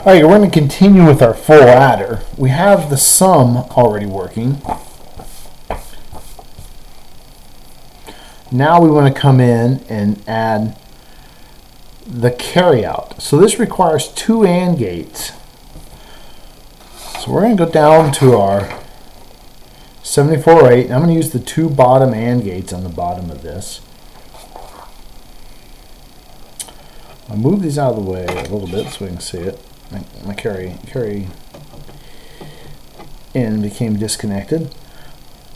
Alright, we're going to continue with our full adder. We have the sum already working. Now we want to come in and add the carryout. So this requires two AND gates. So we're going to go down to our 7408, and I'm going to use the two bottom AND gates on the bottom of this. I'll move these out of the way a little bit so we can see it. My carry in became disconnected.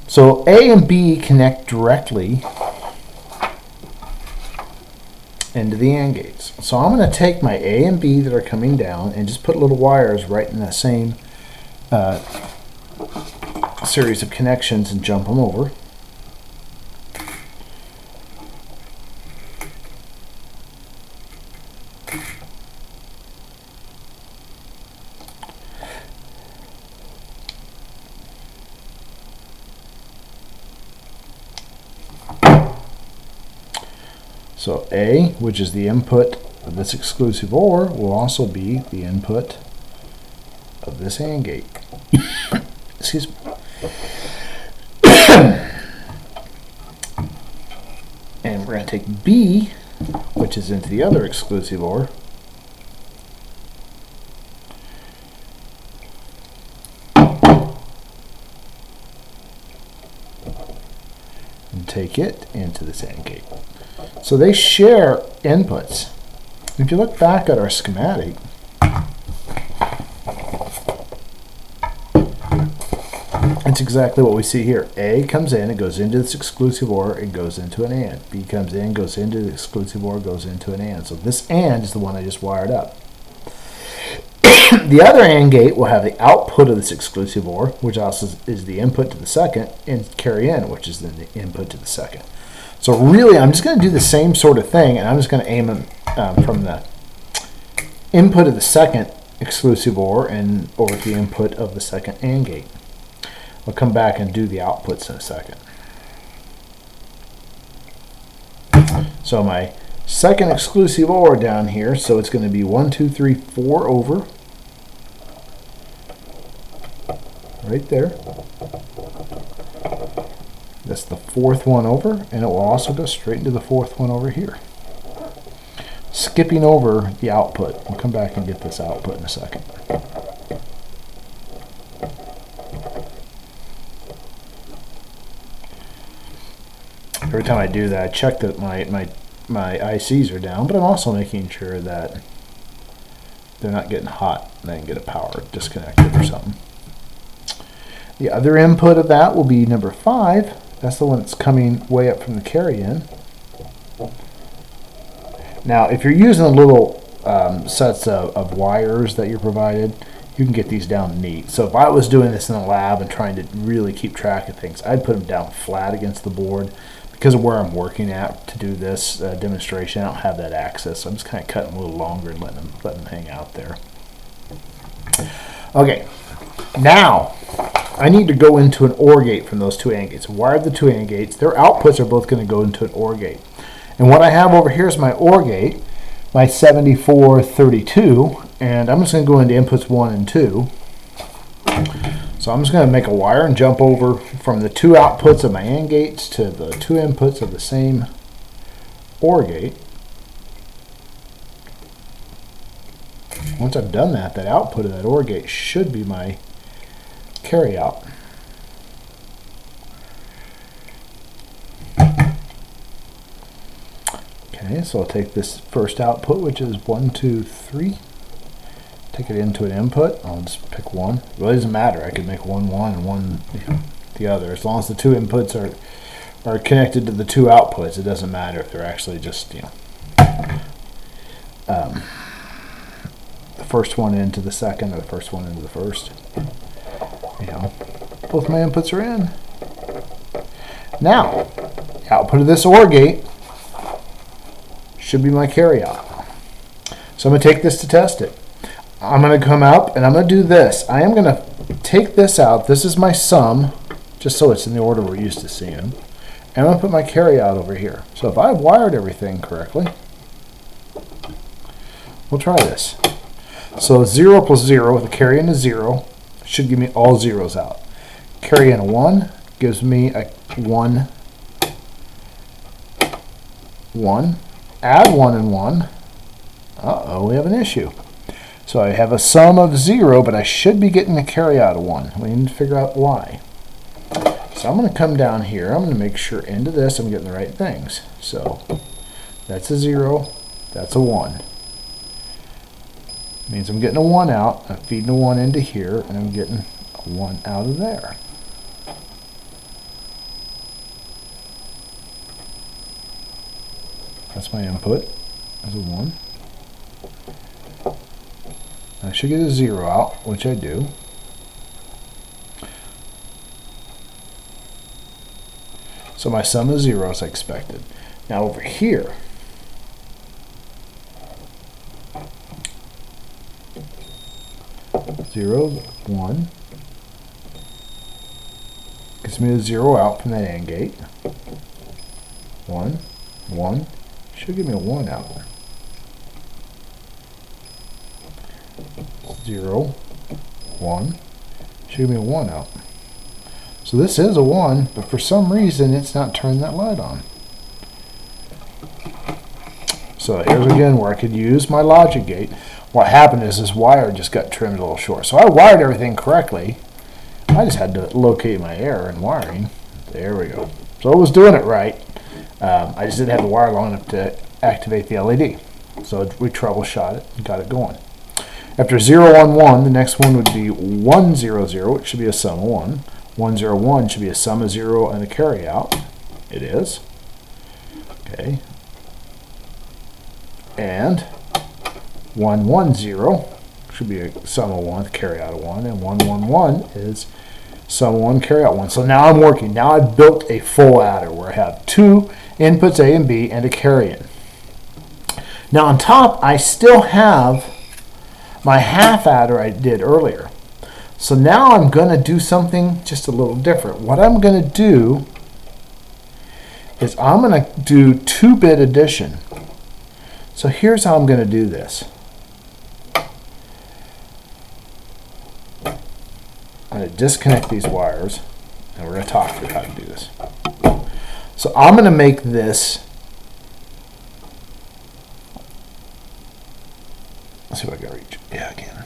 So A and B connect directly into the AND gates. So I'm going to take my A and B that are coming down and just put little wires right in that same series of connections and jump them over. So A, which is the input of this exclusive OR, will also be the input of this AND gate. Excuse me. And we're going to take B, which is into the other exclusive OR, and take it into this AND gate. So they share inputs. If you look back at our schematic, that's exactly what we see here. A comes in, it goes into this exclusive OR, and goes into an AND. B comes in, goes into the exclusive OR, goes into an AND. So this AND is the one I just wired up. The other AND gate will have the output of this exclusive OR, which also is the input to the second, and carry in, which is then the input to the second. So really, I'm just going to do the same sort of thing, and I'm just going to aim them from the input of the second exclusive OR and over the input of the second AND gate. I'll come back and do the outputs in a second. So my second exclusive OR down here, so it's going to be 1, 2, 3, 4 over. Right there. That's the fourth one over, and it will also go straight into the fourth one over here. Skipping over the output. We'll come back and get this output in a second. Every time I do that, I check that my ICs are down, but I'm also making sure that they're not getting hot and I can get a power disconnected or something. The other input of that will be number 5. That's the one that's coming way up from the carry-in. Now, if you're using a little sets of wires that you're provided, you can get these down neat. So if I was doing this in the lab and trying to really keep track of things, I'd put them down flat against the board. Because of where I'm working at to do this demonstration, I don't have that access. So I'm just kind of cutting a little longer and letting them hang out there. Okay, now I need to go into an OR gate from those two AND gates. Wire the two AND gates. Their outputs are both going to go into an OR gate. And what I have over here is my OR gate, my 7432, and I'm just going to go into inputs 1 and 2. So I'm just going to make a wire and jump over from the two outputs of my AND gates to the two inputs of the same OR gate. Once I've done that, that output of that OR gate should be my carryout. Okay, so I'll take this first output, which is 1, 2, 3. Take it into an input. I'll just pick one. It really doesn't matter. I could make one and one the other. As long as the two inputs are connected to the two outputs, it doesn't matter if they're actually just the first one into the second or the first one into the first. Both my inputs are in. Now, the output of this OR gate should be my carryout. So I'm going to take this to test it. I'm going to come out and I'm going to do this. I am going to take this out. This is my sum, just so it's in the order we're used to seeing. And I'm going to put my carryout over here. So if I've wired everything correctly, we'll try this. So 0 plus 0 with a carry in a 0 should give me all zeros out. Carry in a 1 gives me a 1, 1. Add 1 and 1. Uh-oh, we have an issue. So I have a sum of 0, but I should be getting a carry out of 1. We need to figure out why. So I'm going to come down here. I'm going to make sure into this I'm getting the right things. So that's a 0. That's a 1. Means I'm getting a 1 out. I'm feeding a 1 into here, and I'm getting a 1 out of there. That's my input. That's a 1. I should get a 0 out, which I do. So my sum is 0 as I expected. Now over here, zero, 1, gives me a 0 out from that AND gate. 1, 1, should give me a 1 out. 0, 1, should give me a 1 out. So this is a 1, but for some reason it's not turning that light on. So here's again where I could use my logic gate. What happened is this wire just got trimmed a little short. So I wired everything correctly. I just had to locate my error in wiring. There we go. So I was doing it right. I just didn't have the wire long enough to activate the LED. So we troubleshot it and got it going. After 0, 1, 1, the next one would be 1, 0, 0, which should be a sum of 1. 1, 0, 1 should be a sum of 0 and a carry out. It is. Okay. And 1, 1, 0 should be a sum of 1, carry out of 1. And 1, 1, 1 is sum of 1, carry out 1. So now I'm working. Now I've built a full adder where I have 2 inputs A and B and a carry in. Now on top, I still have my half adder I did earlier. So now I'm going to do something just a little different. What I'm going to do is I'm going to do 2-bit addition. So here's how I'm going to do this. I'm going to disconnect these wires, and we're going to talk through how to do this. So I'm going to make this, let's see if I can reach. Yeah, I can.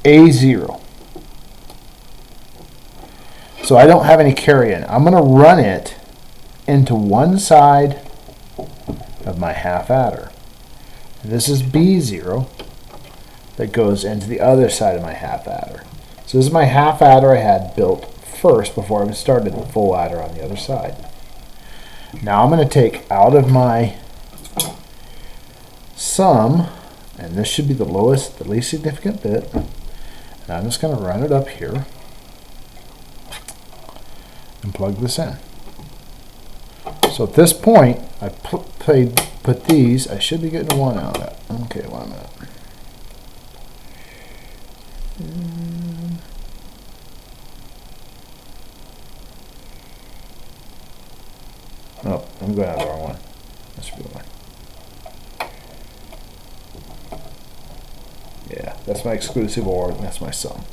A0. So I don't have any carry in. I'm going to run it into one side of my half adder. This is B0 that goes into the other side of my half adder. So this is my half adder I had built first before I started the full adder on the other side. Now I'm going to take out of my sum, and this should be the lowest, the least significant bit, and I'm just going to run it up here and plug this in. So at this point, I put these, I should be getting a 1 out of that. Okay, 1 minute. Oh, I'm going out of the wrong one. That should be the one. Yeah, that's my exclusive OR, and that's my sum.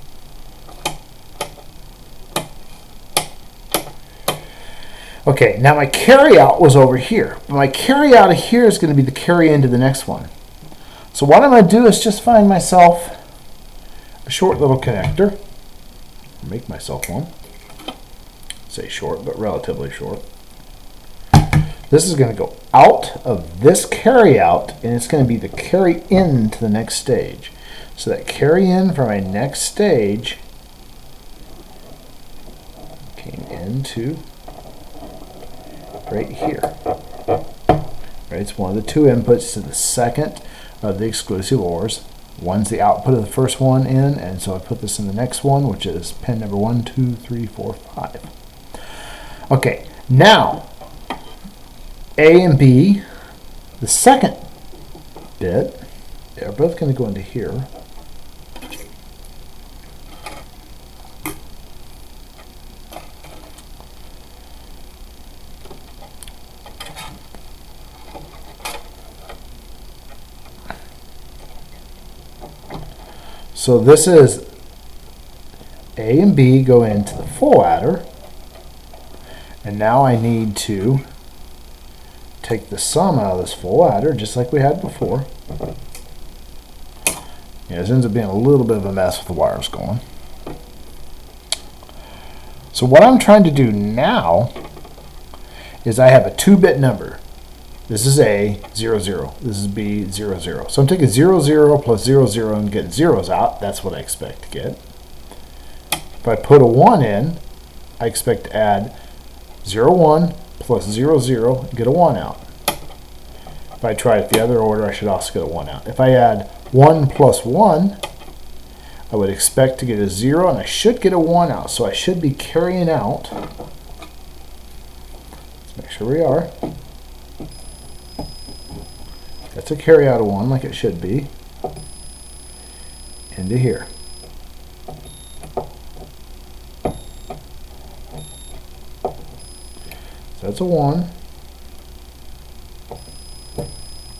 Okay, now my carry out was over here. But my carry out of here is going to be the carry into the next one. So what I'm going to do is just find myself a short little connector. Make myself one. Say short, but relatively short. This is going to go out of this carry out, and it's going to be the carry in to the next stage. So that carry in from my next stage came into right here. Right, it's one of the 2 inputs to the second of the exclusive ORs. One's the output of the first one in, and so I put this in the next one, which is pin number 1, 2, 3, 4, 5. Okay, now A and B, the second bit, they're both going to go into here. So this is A and B go into the full adder, and now I need to take the sum out of this full adder just like we had before. Yeah, this ends up being a little bit of a mess with the wires going. So what I'm trying to do now is I have a 2-bit number. This is A, 0, 0. This is B, 0, 0. So I'm taking 0, 0 plus 0, 0 and getting zeros out. That's what I expect to get. If I put a 1 in, I expect to add 0, 1 plus 0, 0 and get a 1 out. If I try it the other order, I should also get a 1 out. If I add 1 plus 1, I would expect to get a 0, and I should get a 1 out. So I should be carrying out. Let's make sure we are. That's a carry out of 1 like it should be. Into here. So that's a 1.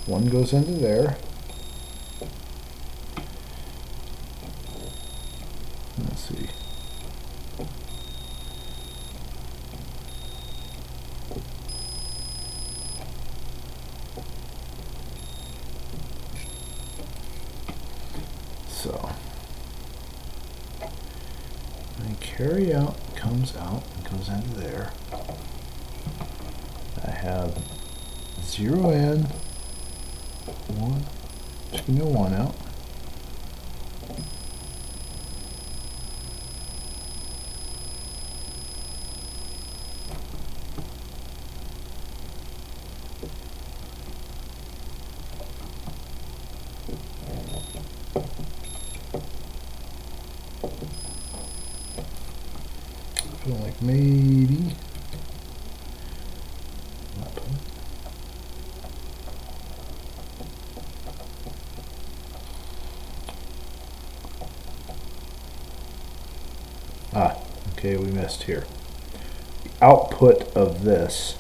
1 goes into there. Let's see. So my carry out comes out and goes into there. I have 0 in, 1, just give me a 1 out. I feel like maybe okay, we missed here. The output of this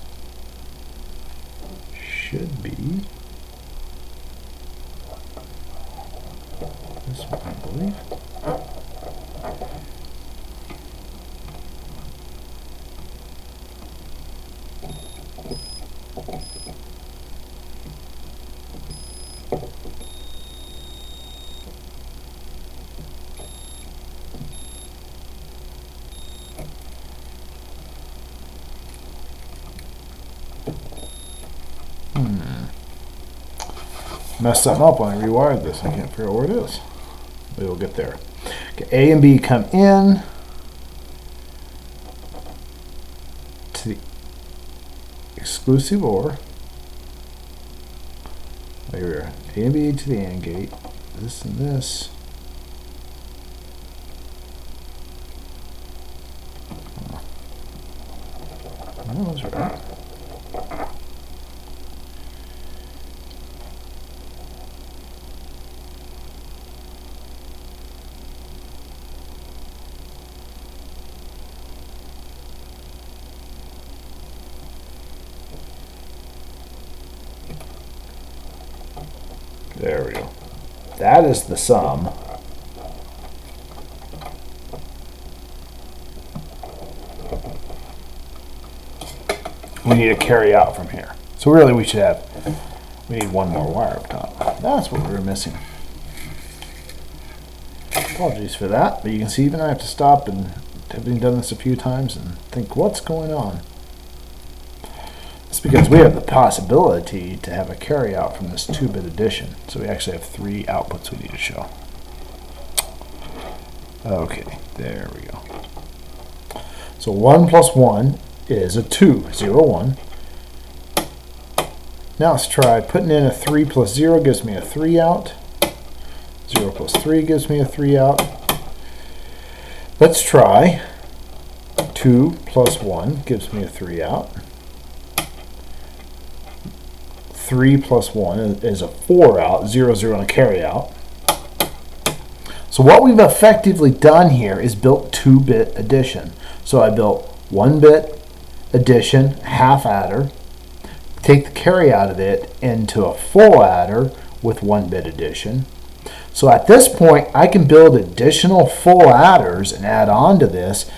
should be this one, I believe. Messed something up when I rewired this. I can't figure out where it is. We will get there. Okay, A and B come in to the exclusive OR. Here we are. A and B to the AND gate. This and this. That was right. There we go. That is the sum. We need to carry out from here. So really we need one more wire up top. That's what we were missing. Apologies for that, but you can see even I have to stop, and having done this a few times, and think, what's going on? It's because we have the possibility to have a carry out from this 2-bit addition. So we actually have 3 outputs we need to show. Okay, there we go. So 1 plus 1 is a 2, 0, 1. Now let's try putting in a 3 plus 0 gives me a 3 out. 0 plus 3 gives me a 3 out. Let's try 2 plus 1 gives me a 3 out. 3 plus 1 is a 4 out, 0, 0 and a carry out. So what we've effectively done here is built 2-bit addition. So I built 1-bit addition, half adder, take the carry out of it into a full adder with 1-bit addition, So at this point, I can build additional full adders and add on to this.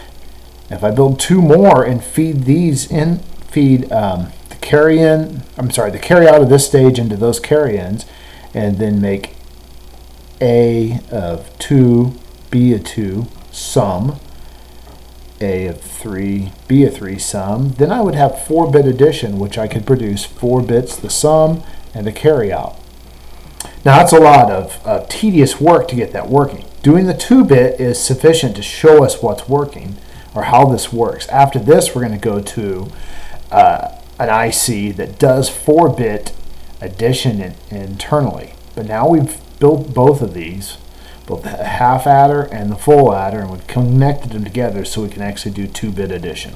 If I build 2 more and feed these in, the carry out of this stage into those carry-ins, and then make A of 2, B of 2, sum, A of 3, B of 3, sum, then I would have 4-bit addition, which I could produce 4 bits, the sum, and the carry out. Now that's a lot of tedious work to get that working. Doing the 2-bit is sufficient to show us what's working, or how this works. After this, we're going to go to an IC that does 4-bit addition internally. But now we've built both of these, both the half adder and the full adder, and we've connected them together so we can actually do 2-bit addition.